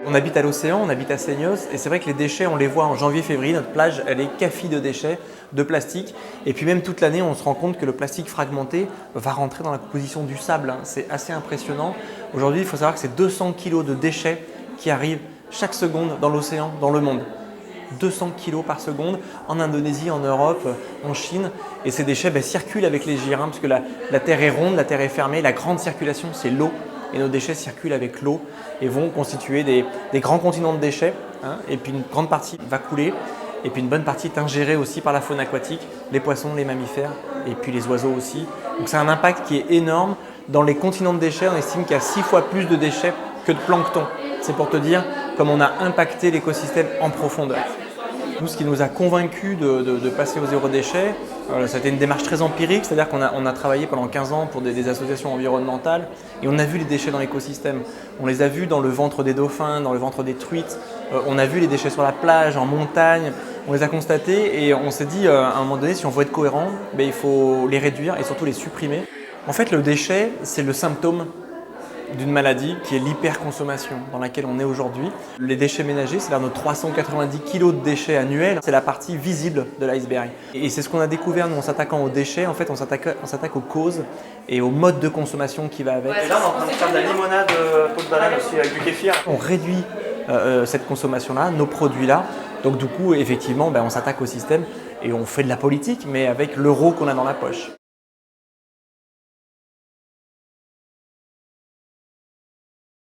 On habite à l'océan, on habite à Seignos et c'est vrai que les déchets, on les voit en janvier-février. Notre plage, elle est cafie de déchets, de plastique. Et puis même toute l'année, on se rend compte que le plastique fragmenté va rentrer dans la composition du sable. C'est assez impressionnant. Aujourd'hui, il faut savoir que c'est 200 kg de déchets qui arrivent chaque seconde dans l'océan, dans le monde. 200 kg par seconde en Indonésie, en Europe, en Chine. Et ces déchets circulent avec les gyres, parce que la Terre est ronde, la Terre est fermée. La grande circulation, c'est l'eau. Et nos déchets circulent avec l'eau et vont constituer des grands continents de déchets. Et puis une grande partie va couler. Et puis une bonne partie est ingérée aussi par la faune aquatique, les poissons, les mammifères et puis les oiseaux aussi. Donc c'est un impact qui est énorme. Dans les continents de déchets, on estime qu'il y a 6 fois plus de déchets que de plancton. C'est pour te dire comme on a impacté l'écosystème en profondeur. Nous, ce qui nous a convaincus de passer au zéro déchet, c'était une démarche très empirique, c'est-à-dire qu'on a travaillé pendant 15 ans pour des associations environnementales et on a vu les déchets dans l'écosystème. On les a vus dans le ventre des dauphins, dans le ventre des truites, on a vu les déchets sur la plage, en montagne, on les a constatés et on s'est dit à un moment donné, si on veut être cohérent, il faut les réduire et surtout les supprimer. En fait, le déchet, c'est le symptôme d'une maladie qui est l'hyperconsommation dans laquelle on est aujourd'hui. Les déchets ménagers, c'est-à-dire nos 390 kg de déchets annuels, c'est la partie visible de l'iceberg. Et c'est ce qu'on a découvert nous, en s'attaquant aux déchets. En fait, on s'attaque aux causes et aux modes de consommation qui va avec. Et là, on est en train de faire de la limonade peau de banane aussi avec du kéfir. On réduit cette consommation-là, nos produits-là. Donc du coup, effectivement, on s'attaque au système et on fait de la politique, mais avec l'euro qu'on a dans la poche.